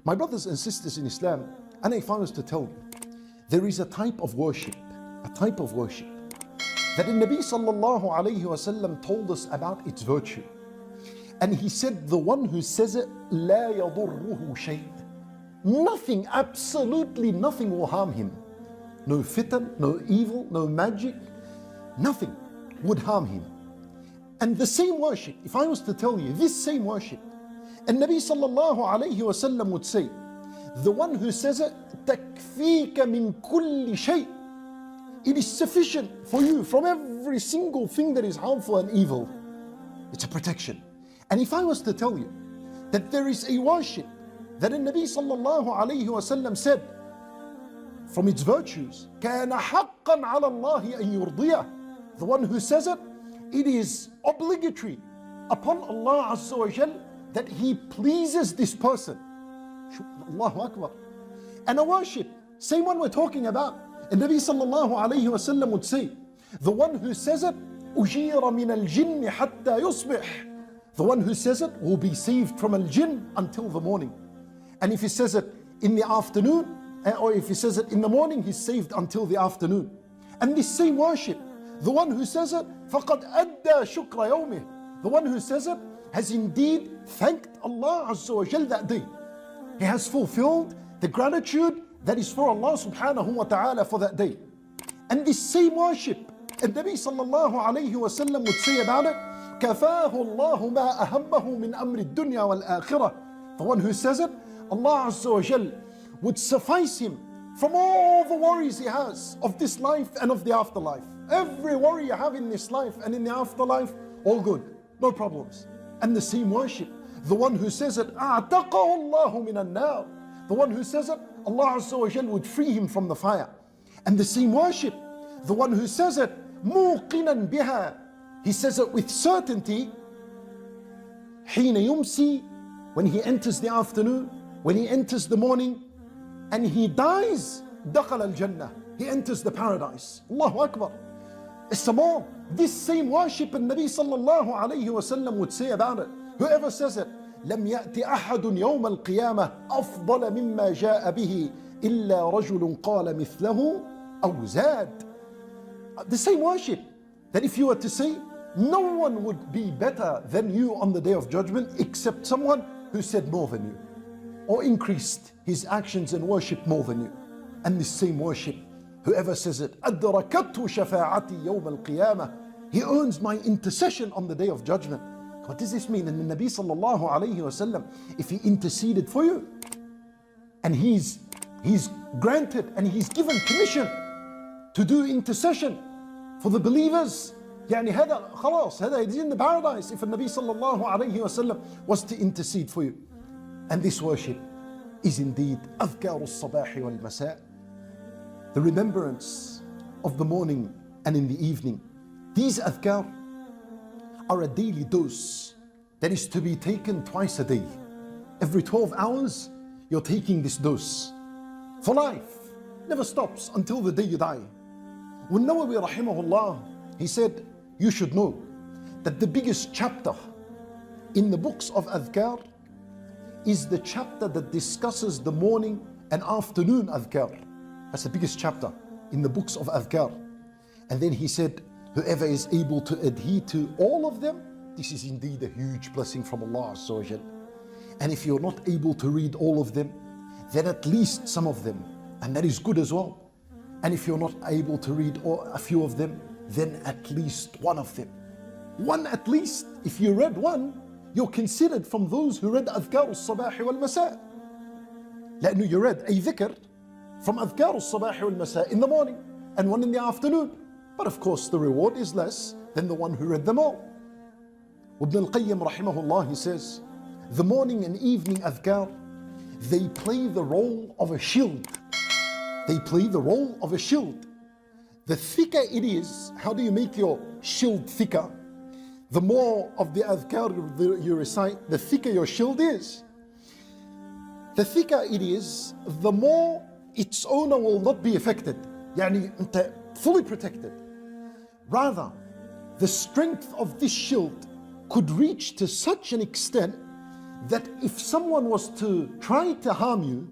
My brothers and sisters in Islam, and if I was to tell you, there is a type of worship that the Nabi sallallahu alayhi wasallam told us about its virtue. And he said, the one who says it, لا يضره شيء. Nothing, absolutely nothing will harm him. No fitan, no evil, no magic, nothing would harm him. And the same worship, if I was to tell you this same worship, and Nabi sallallahu alayhi wasallam would say, the one who says it, تكفيك من كل شيء. It is sufficient for you from every single thing that is harmful and evil. It's a protection. And if I was to tell you that there is a worship that the Nabi sallallahu alayhi wasallam said, from its virtues, كان حقا على الله أن يرضيه. The one who says it, it is obligatory upon Allah Azza wa Jal that He pleases this person. Allahu Akbar. And a worship, same one we're talking about. And Nabi sallallahu alayhi wa sallam would say, the one who says it, أجير من الجن حتى يصبح. The one who says it will be saved from al-jinn until the morning. And if he says it in the afternoon, or if he says it in the morning, he's saved until the afternoon. And this same worship, the one who says it, فَقَدْ أَدَّى شُكْرَ يَوْمِهِ. The one who says it has indeed thanked Allah Azza wa Jal that day. He has fulfilled the gratitude that is for Allah subhanahu wa ta'ala for that day. And this same worship, and Nabi sallallahu alayhi wa sallam would say about it, كَفَاهُ اللَّهُ مَا أَهَمَّهُ مِنْ أَمْرِ الدُّنْيَا وَالْآخِرَةِ. The one who says it, Allah Azza wa Jal would suffice him from all the worries he has of this life and of the afterlife. Every worry you have in this life and in the afterlife, all good, no problems. And the same worship, the one who says it, أَعْتَقَهُ اللَّهُ مِنَ النَّارِ. The one who says it, Allah Azza wa Jal would free him from the fire. And the same worship, the one who says it, مُوقِنًا بِهَا. He says it with certainty, حِينَ يُمْسِي. When he enters the afternoon, when he enters the morning, and he dies, دخل الجنة. He enters the paradise. Allahu Akbar. Some more, this same worship and Nabi sallallahu alayhi wa sallam would say about it, whoever says it, لم يأتي أحد يوم القيامة أفضل مما جاء به إلا رجل قال مثله أو زاد. The same worship, that if you were to say, no one would be better than you on the day of judgment except someone who said more than you, or increased his actions and worship more than you. And this same worship, whoever says it, أدركته شفاعتي يوم القيامة. He earns my intercession on the day of judgment. What does this mean? And the Nabi sallallahu alayhi wa sallam, if he interceded for you, and he's granted and he's given permission to do intercession for the believers, يعني هذا خلاص, هذا is in the paradise if the Nabi sallallahu alayhi wa sallam was to intercede for you. And this worship is indeed أذكار الصباح والمساء, the remembrance of the morning and in the evening. These adhkar are a daily dose that is to be taken twice a day. Every 12 hours, you're taking this dose for life. Never stops until the day you die. When Nawawi rahimahullah, he said, you should know that the biggest chapter in the books of adhkar is the chapter that discusses the morning and afternoon adhkar. That's the biggest chapter in the books of adhkar. And then he said, whoever is able to adhere to all of them, this is indeed a huge blessing from Allah Azza wa Jal. And if you're not able to read all of them, then at least some of them, and that is good as well. And if you're not able to read a few of them, then at least one of them. One at least. If you read one, you're considered from those who read أذكار الصباح والمساء. لأنه you read a dhikr from أذكار الصباح والمساء in the morning and one in the afternoon. But of course the reward is less than the one who read them all. Ibn al-Qayyim rahimahullah, he says, the morning and evening adhkar, they play the role of a shield. They play the role of a shield. The thicker it is, how do you make your shield thicker? The more of the adhkar you recite, the thicker your shield is. The thicker it is, the more its owner will not be affected. يعني أنت fully protected. Rather, the strength of this shield could reach to such an extent that if someone was to try to harm you,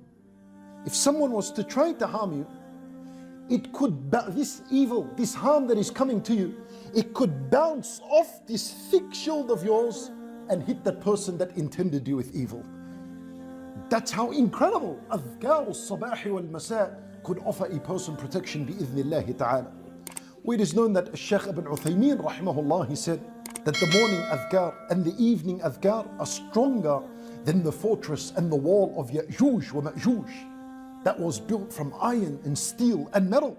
it could, this evil, this harm that is coming to you, it could bounce off this thick shield of yours and hit that person that intended you with evil. That's how incredible Adhkar al-Sabah wal-Masa could offer a person protection bi-idhnillahi ta'ala. Well, it is known that Shaykh Ibn Uthaymeen rahimahullah, he said that the morning Adhkar and the evening Adhkar are stronger than the fortress and the wall of Ya'juj wa Ma'juj that was built from iron and steel and metal.